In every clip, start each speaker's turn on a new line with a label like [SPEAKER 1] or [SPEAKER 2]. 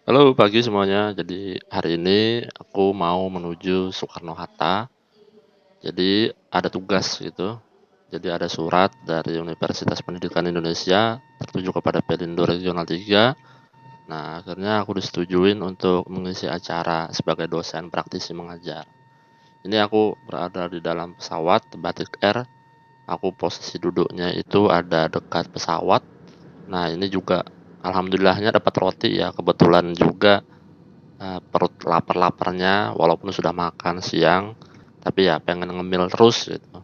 [SPEAKER 1] Halo pagi semuanya. Jadi hari ini aku mau menuju Soekarno-Hatta. Jadi ada tugas gitu. Jadi ada surat dari Universitas Pendidikan Indonesia tertuju kepada Pelindo Regional 3. Nah, akhirnya aku disetujuin untuk mengisi acara sebagai dosen praktisi mengajar. Ini aku berada di dalam pesawat Batik Air. Aku posisi duduknya itu ada dekat pesawat. Nah, ini juga alhamdulillahnya dapat roti ya. Kebetulan juga perut lapar-laparnya walaupun sudah makan siang, tapi ya pengen ngemil terus gitu.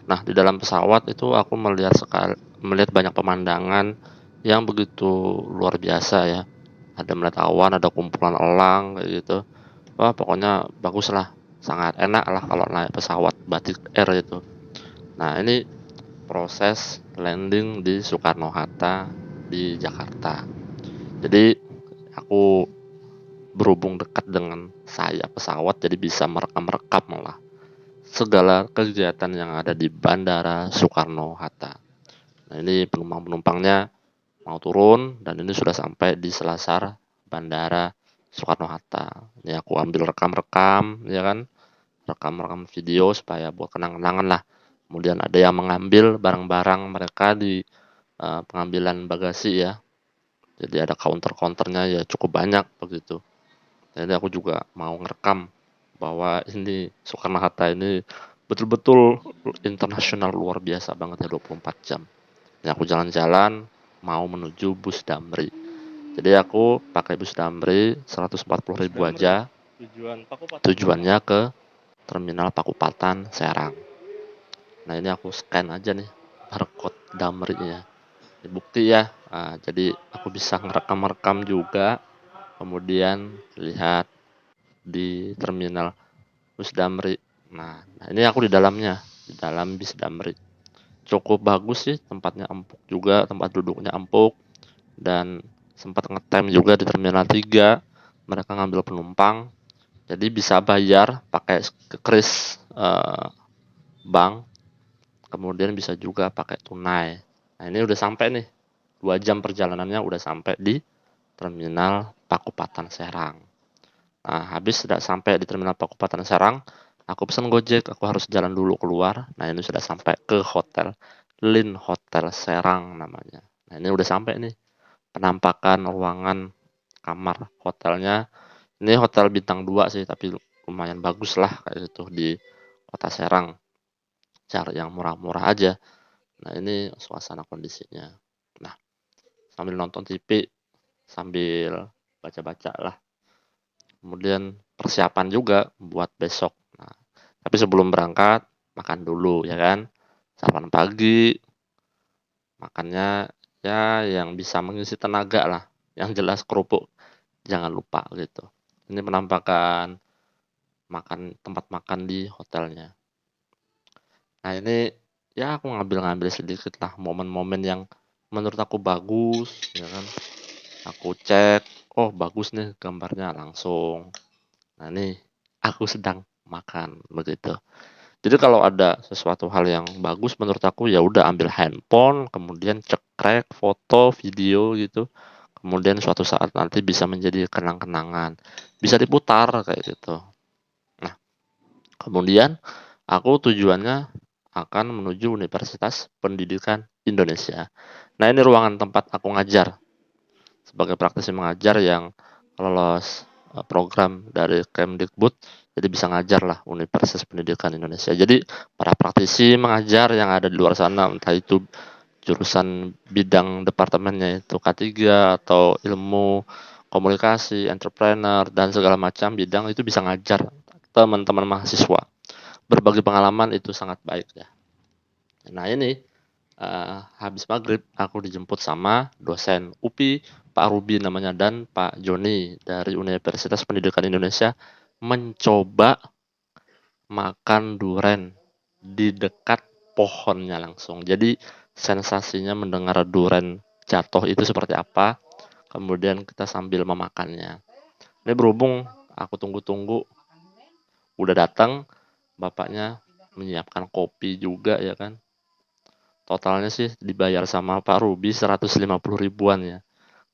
[SPEAKER 1] Nah, di dalam pesawat itu aku melihat banyak pemandangan yang begitu luar biasa ya. Ada melihat awan, ada kumpulan elang kayak gitu. Wah, pokoknya bagus lah. Sangat enak lah kalau naik pesawat Batik Air itu. Nah, ini proses landing di Soekarno-Hatta di Jakarta. Jadi aku berhubung dekat dengan sayap pesawat jadi bisa merekam-rekam malah segala kegiatan yang ada di Bandara Soekarno-Hatta. Nah, ini penumpang-penumpangnya mau turun dan ini sudah sampai di selasar Bandara Soekarno-Hatta. Ini aku ambil rekam-rekam, ya kan, rekam-rekam video supaya buat kenang-kenangan lah. Kemudian ada yang mengambil barang-barang mereka di pengambilan bagasi ya. Jadi ada counter-counternya ya cukup banyak begitu. Jadi aku juga mau ngerekam bahwa ini Soekarno-Hatta ini betul-betul internasional luar biasa banget ya 24 jam. Ini aku jalan-jalan mau menuju Bus Damri. Jadi aku pakai Bus Damri 140.000
[SPEAKER 2] Damri,
[SPEAKER 1] aja.
[SPEAKER 2] tujuan Pakupatan Serang.
[SPEAKER 1] Tujuannya ke Terminal Pakupatan Serang. Nah, ini aku scan aja nih barcode Damri-nya. Ini bukti ya. Nah, jadi aku bisa ngerekam-rekam juga. Kemudian lihat di terminal Bus Damri. Nah, ini aku di dalamnya, di dalam bis Damri. Cukup bagus sih, tempatnya empuk juga, tempat duduknya empuk dan sempat ngetem juga di Terminal 3. Mereka ngambil penumpang, jadi bisa bayar pakai kris bank, kemudian bisa juga pakai tunai. Nah, ini udah sampai nih. 2 jam perjalanannya udah sampai di Terminal Pakupatan Serang. Nah, habis sudah sampai di Terminal Pakupatan Serang, aku pesan Gojek, aku harus jalan dulu keluar. Nah, ini sudah sampai ke hotel, Lin Hotel Serang namanya. Nah, ini udah sampai nih, penampakan ruangan kamar hotelnya. Ini hotel bintang 2 sih, tapi lumayan bagus lah kayak gitu di kota Serang. Cari yang murah-murah aja. Nah, ini suasana kondisinya. Nah, sambil nonton TV, sambil baca-baca lah. Kemudian persiapan juga buat besok. Nah, tapi sebelum berangkat makan dulu ya kan. Sarapan pagi, makannya ya yang bisa mengisi tenaga lah. Yang jelas kerupuk jangan lupa gitu. Ini penampakan makan tempat makan di hotelnya. Nah, ini ya aku ngambil-ngambil sedikit lah momen-momen yang menurut aku bagus ya kan. Aku cek, oh bagus nih gambarnya langsung. Nah, nih aku sedang makan begitu. Jadi kalau ada sesuatu hal yang bagus menurut aku ya udah ambil handphone, kemudian cekrek foto, video gitu. Kemudian suatu saat nanti bisa menjadi kenang-kenangan. Bisa diputar kayak gitu. Nah, kemudian aku tujuannya akan menuju Universitas Pendidikan Indonesia. Nah, ini ruangan tempat aku ngajar sebagai praktisi mengajar yang lolos program dari Kemdikbud, jadi bisa ngajar lah Universitas Pendidikan Indonesia. Jadi para praktisi mengajar yang ada di luar sana, entah itu jurusan bidang departemennya itu K3 atau ilmu komunikasi, entrepreneur, dan segala macam bidang itu bisa ngajar teman-teman mahasiswa. Berbagi pengalaman itu sangat baik ya. Nah, ini habis maghrib aku dijemput sama dosen UPI, Pak Ruby namanya, dan Pak Joni dari Universitas Pendidikan Indonesia mencoba makan duren di dekat pohonnya langsung. Jadi sensasinya mendengar duren jatuh itu seperti apa, kemudian kita sambil memakannya. Ini berhubung aku tunggu-tunggu udah datang, bapaknya menyiapkan kopi juga ya kan. Totalnya sih dibayar sama Pak Ruby 150 ribuan ya.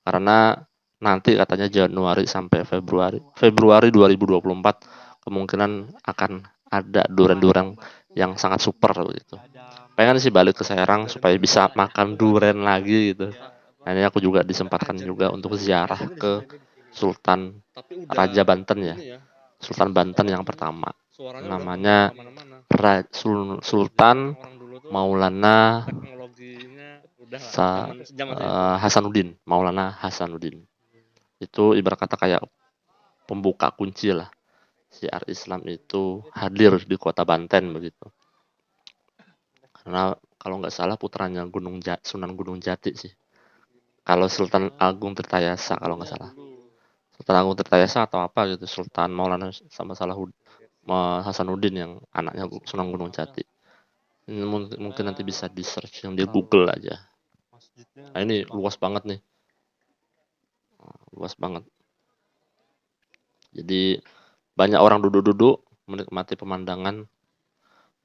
[SPEAKER 1] Karena nanti katanya Januari sampai Februari 2024 kemungkinan akan ada durian-durian yang sangat super gitu. Pengen sih balik ke Serang supaya bisa makan durian lagi gitu. Nah, ini aku juga disempatkan juga untuk ziarah ke Sultan Raja Banten ya. Sultan Banten yang pertama. Namanya Sultan Maulana Hasanuddin. Maulana Hasanuddin. Itu ibarat kata kayak pembuka kunci lah. Syiar Islam itu hadir di kota Banten begitu. Karena kalau nggak salah putranya Sunan Gunung Jati sih. Kalau Sultan Agung Tirtayasa kalau nggak salah. Sultan Agung Tirtayasa atau apa gitu. Sultan Maulana sama Hasanuddin yang anaknya Sunan Gunung Jati. Ini mungkin nanti bisa di search yang di Google aja. Nah ini luas banget nih. Luas banget. Jadi banyak orang duduk-duduk menikmati pemandangan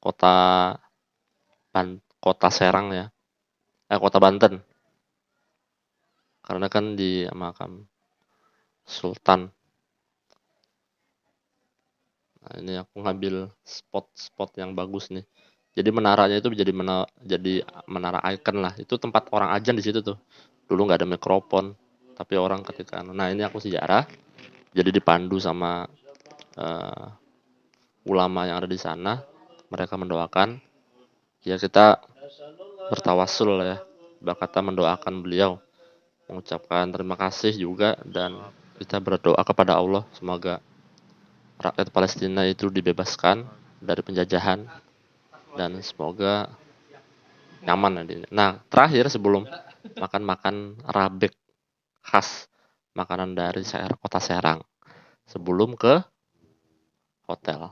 [SPEAKER 1] kota kota Serang ya. Kota Banten. Karena kan di makam Sultan. Nah, ini aku ngambil spot-spot yang bagus nih. Jadi menaranya itu jadi menara icon lah. Itu tempat orang ajan di situ tuh. Dulu nggak ada mikrofon, tapi orang ketika nah ini aku sejarah. Jadi dipandu sama uh, ulama yang ada di sana. Mereka mendoakan. Ya kita bertawasul ya. Berkata mendoakan beliau. Mengucapkan terima kasih juga dan kita berdoa kepada Allah semoga rakyat Palestina itu dibebaskan dari penjajahan dan semoga nyaman nantinya. Nah, terakhir sebelum makan-makan rabek khas makanan dari kota Serang sebelum ke hotel.